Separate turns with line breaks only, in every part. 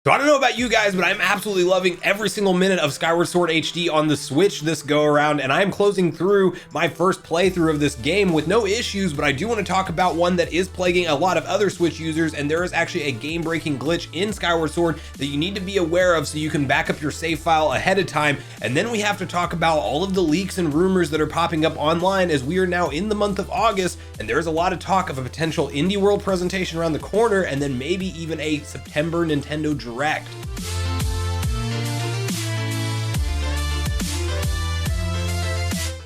So I don't know about you guys, but I'm absolutely loving every single minute of Skyward Sword HD on the Switch this go around, and I'm closing through my first playthrough of this game with no issues, but I do want to talk about one that is plaguing a lot of other Switch users, and there is actually a game-breaking glitch in Skyward Sword that you need to be aware of so you can back up your save file ahead of time. And then we have to talk about all of the leaks and rumors that are popping up online as we are now in the month of August, and there's a lot of talk of a potential Indie World presentation around the corner, and then maybe even a September Nintendo Direct.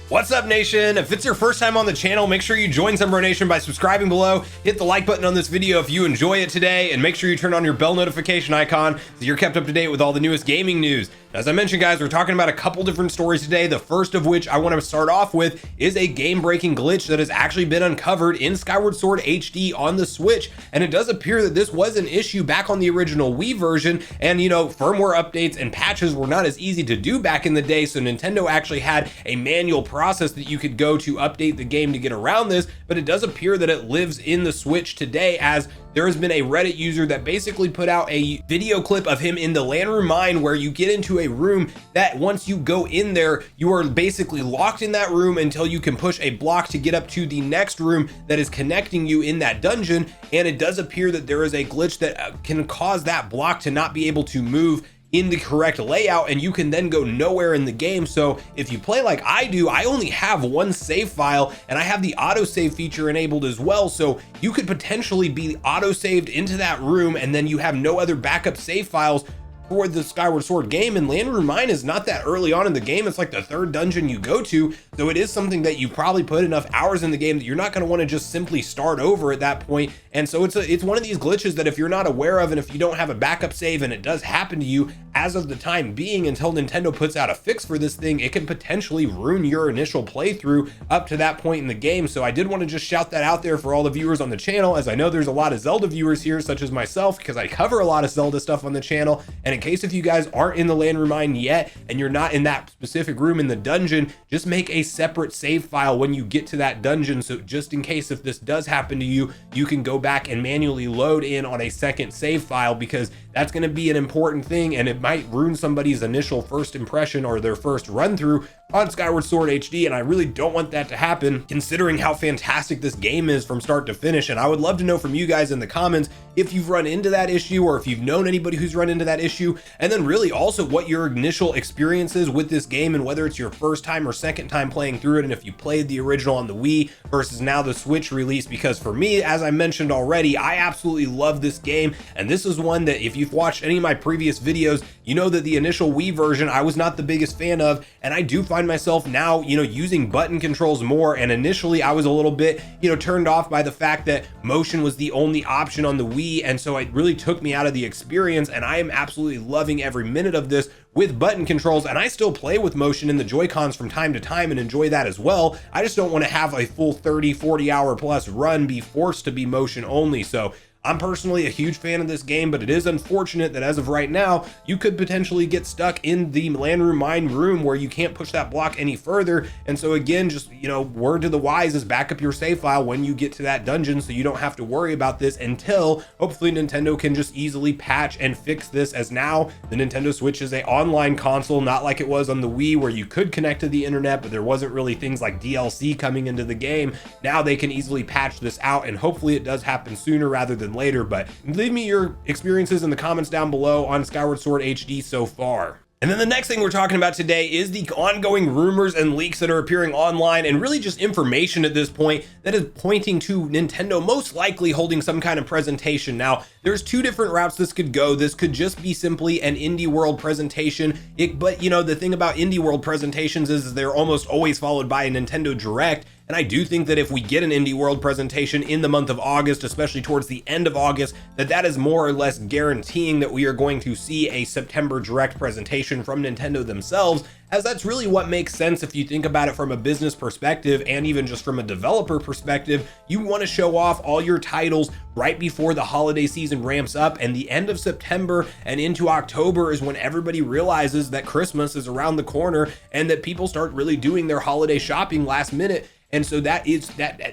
What's up, Nation? If it's your first time on the channel, make sure you join Sunbro Nation by subscribing below, hit the like button on this video if you enjoy it today, and make sure you turn on your bell notification icon so you're kept up to date with all the newest gaming news. As I mentioned, guys, we're talking about a couple different stories today. The first of which I want to start off with is a game-breaking glitch that has actually been uncovered in Skyward Sword HD on the Switch, and it does appear that this was an issue back on the original Wii version, and firmware updates and patches were not as easy to do back in the day, so Nintendo actually had a manual process that you could go to update the game to get around this, but it does appear that it lives in the Switch today, as there has been a Reddit user that basically put out a video clip of him in the Landroom Mine, where you get into a room that once you go in there, you are basically locked in that room until you can push a block to get up to the next room that is connecting you in that dungeon. And it does appear that there is a glitch that can cause that block to not be able to move in the correct layout, and you can then go nowhere in the game. So if you play like I do, I only have one save file, and I have the autosave feature enabled as well, so you could potentially be autosaved into that room, and then you have no other backup save files for the Skyward Sword game. And Landroom Mine is not that early on in the game. It's like the third dungeon you go to, so it is something that you probably put enough hours in the game that you're not going to want to just simply start over at that point. And so it's one of these glitches that if you're not aware of, and if you don't have a backup save and it does happen to you, as of the time being, until Nintendo puts out a fix for this thing, it can potentially ruin your initial playthrough up to that point in the game. So I did want to just shout that out there for all the viewers on the channel, as I know there's a lot of Zelda viewers here, such as myself, because I cover a lot of Zelda stuff on the channel. And in case if you guys aren't in the Landroom Mine yet, and you're not in that specific room in the dungeon, just make a separate save file when you get to that dungeon, so just in case if this does happen to you, you can go back and manually load in on a second save file, because that's going to be an important thing, and it might ruin somebody's initial first impression or their first run through on Skyward Sword HD, and I really don't want that to happen, considering how fantastic this game is from start to finish. And I would love to know from you guys in the comments if you've run into that issue, or if you've known anybody who's run into that issue, and then really also what your initial experience is with this game, and whether it's your first time or second time playing through it, and if you played the original on the Wii versus now the Switch release. Because for me, as I mentioned already, I absolutely love this game, and this is one that if you've watched any of my previous videos, you know that the initial Wii version I was not the biggest fan of, and I do find myself now using button controls more. And initially I was a little bit turned off by the fact that motion was the only option on the Wii, and so it really took me out of the experience. And I am absolutely loving every minute of this with button controls, and I still play with motion in the Joy-Cons from time to time and enjoy that as well. I just don't want to have a full 30-40 hour plus run be forced to be motion only. So I'm personally a huge fan of this game, but it is unfortunate that as of right now, you could potentially get stuck in the Landroom Mine room where you can't push that block any further. And so again, just, word to the wise is back up your save file when you get to that dungeon, so you don't have to worry about this until hopefully Nintendo can just easily patch and fix this, as now the Nintendo Switch is an online console, not like it was on the Wii where you could connect to the internet, but there wasn't really things like DLC coming into the game. Now they can easily patch this out, and hopefully it does happen sooner rather than later. But leave me your experiences in the comments down below on Skyward Sword HD so far. And then the next thing we're talking about today is the ongoing rumors and leaks that are appearing online, and really just information at this point that is pointing to Nintendo most likely holding some kind of presentation. Now, there's two different routes this could go. This could just be simply an Indie World presentation, but the thing about Indie World presentations is they're almost always followed by a Nintendo Direct. And I do think that if we get an Indie World presentation in the month of August, especially towards the end of August, that is more or less guaranteeing that we are going to see a September Direct presentation from Nintendo themselves, as that's really what makes sense if you think about it from a business perspective, and even just from a developer perspective. You want to show off all your titles right before the holiday season ramps up, and the end of September and into October is when everybody realizes that Christmas is around the corner and that people start really doing their holiday shopping last minute. And so that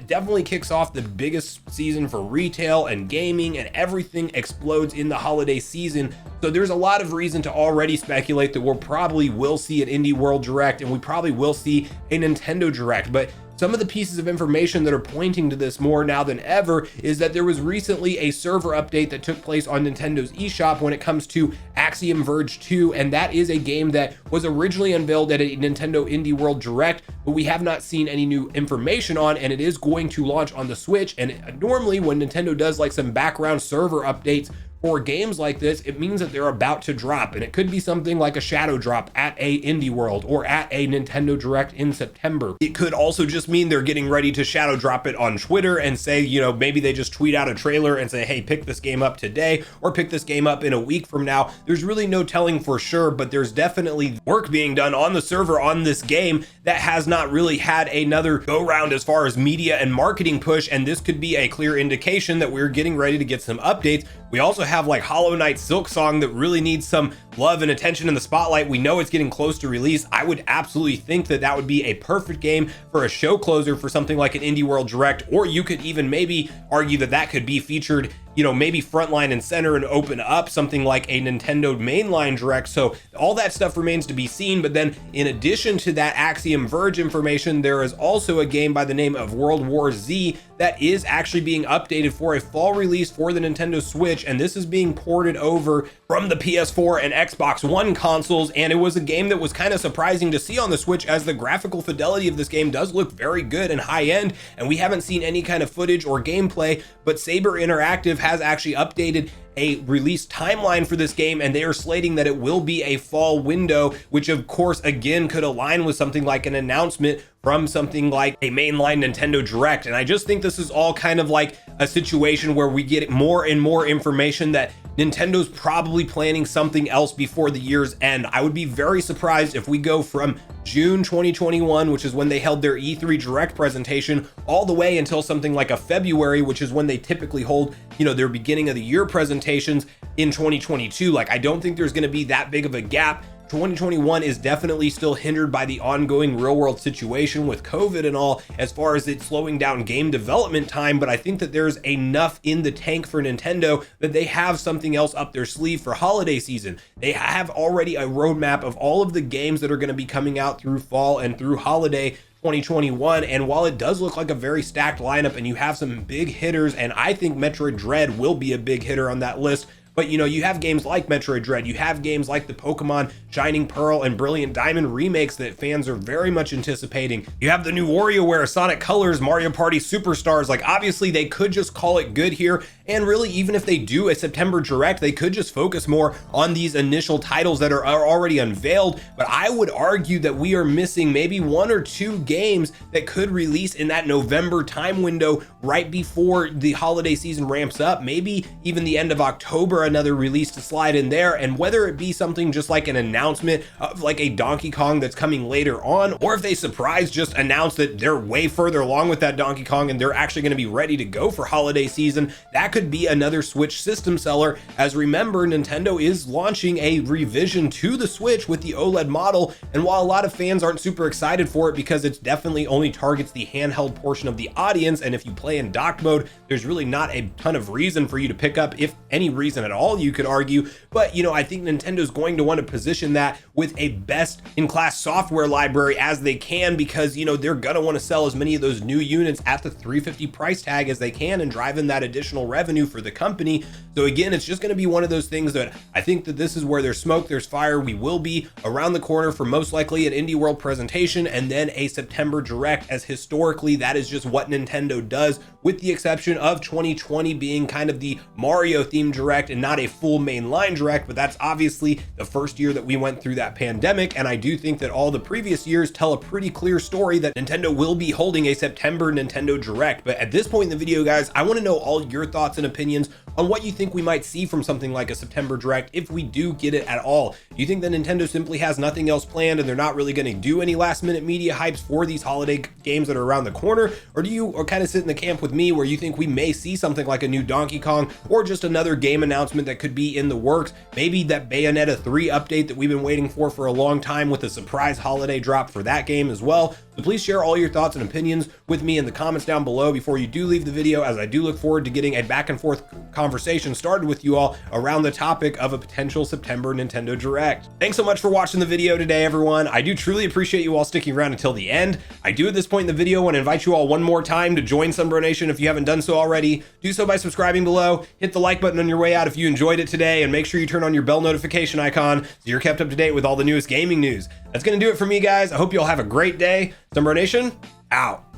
definitely kicks off the biggest season for retail and gaming, and everything explodes in the holiday season. So there's a lot of reason to already speculate that we'll probably will see an Indie World Direct, and we probably will see a Nintendo Direct. But some of the pieces of information that are pointing to this more now than ever is that there was recently a server update that took place on Nintendo's eShop when it comes to Axiom Verge 2, and that is a game that was originally unveiled at a Nintendo Indie World Direct, but we have not seen any new information on, and it is going to launch on the Switch. And normally when Nintendo does like some background server updates for games like this, it means that they're about to drop, and it could be something like a shadow drop at a Indie World or at a Nintendo Direct in September. It could also just mean they're getting ready to shadow drop it on Twitter and say, you know, maybe they just tweet out a trailer and say, hey, pick this game up today or pick this game up in a week from now. There's really no telling for sure, but there's definitely work being done on the server on this game that has not really had another go round as far as media and marketing push, and this could be a clear indication that we're getting ready to get some updates. We also have like Hollow Knight Silksong that really needs some love and attention in the spotlight. We know it's getting close to release. I would absolutely think that that would be a perfect game for a show closer for something like an Indie World Direct, or you could even maybe argue that that could be featured, you know, maybe frontline and center and open up something like a Nintendo mainline Direct. So all that stuff remains to be seen. But then in addition to that Axiom Verge information, there is also a game by the name of World War Z that is actually being updated for a fall release for the Nintendo Switch, and this is being ported over from the PS4 and Xbox One consoles. And it was a game that was kind of surprising to see on the Switch, as the graphical fidelity of this game does look very good and high end, and we haven't seen any kind of footage or gameplay. But Saber Interactive has actually updated a release timeline for this game, and they are slating that it will be a fall window, which of course again could align with something like an announcement from something like a mainline Nintendo Direct. And I just think this is all kind of like a situation where we get more and more information that Nintendo's probably planning something else before the year's end. I would be very surprised if we go from June 2021, which is when they held their E3 Direct presentation, all the way until something like a February, which is when they typically hold, you know, their beginning of the year presentations in 2022. Like, I don't think there's going to be that big of a gap. 2021 is definitely still hindered by the ongoing real world situation with COVID and all, as far as it slowing down game development time. But I think that there's enough in the tank for Nintendo that they have something else up their sleeve for holiday season. They have already a roadmap of all of the games that are going to be coming out through fall and through holiday 2021. And while it does look like a very stacked lineup and you have some big hitters, and I think Metroid Dread will be a big hitter on that list, but you know, you have games like Metroid Dread, you have games like the Pokemon Shining Pearl and Brilliant Diamond remakes that fans are very much anticipating. You have the new WarioWare, Sonic Colors, Mario Party Superstars. Like, obviously they could just call it good here, and really, even if they do a September Direct, they could just focus more on these initial titles that are already unveiled. But I would argue that we are missing maybe one or two games that could release in that November time window right before the holiday season ramps up. Maybe even the end of October, another release to slide in there. And whether it be something just like an announcement of like a Donkey Kong that's coming later on, or if they just announce that they're way further along with that Donkey Kong and they're actually going to be ready to go for holiday season, that could be another Switch system seller. As remember, Nintendo is launching a revision to the Switch with the OLED model, and while a lot of fans aren't super excited for it because it's definitely only targets the handheld portion of the audience, and if you play in dock mode, there's really not a ton of reason for you to pick up, if any reason at all, you could argue. But you know, I think Nintendo's going to want to position that with a best in class software library as they can, because you know, they're gonna want to sell as many of those new units at the $350 price tag as they can and drive in that additional revenue for the company. So again, it's just going to be one of those things that I think that this is where there's smoke, there's fire. We will be around the corner for most likely an Indie World presentation and then a September Direct, as historically that is just what Nintendo does, with the exception of 2020 being kind of the Mario themed Direct and not a full mainline Direct. But that's obviously the first year that we went through that pandemic, and I do think that all the previous years tell a pretty clear story that Nintendo will be holding a September Nintendo Direct. But at this point in the video, guys, I want to know all your thoughts and opinions on what you think we might see from something like a September Direct, if we do get it at all. Do you think that Nintendo simply has nothing else planned and they're not really going to do any last minute media hypes for these holiday games that are around the corner? Or do you kind of sit in the camp with me where you think we may see something like a new Donkey Kong, or just another game announcement that could be in the works? Maybe that Bayonetta 3 update that we've been waiting for a long time, with a surprise holiday drop for that game as well. So please share all your thoughts and opinions with me in the comments down below before you do leave the video, as I do look forward to getting a back and forth conversation started with you all around the topic of a potential September Nintendo Direct. Thanks so much for watching the video today, everyone. I do truly appreciate you all sticking around until the end. I do at this point in the video want to invite you all one more time to join Sunbro Nation if you haven't done so already. Do so by subscribing below, hit the like button on your way out if you enjoyed it today, and make sure you turn on your bell notification icon so you're kept up to date with all the newest gaming news. That's going to do it for me, guys. I hope you all have a great day. Sunbro Nation, out.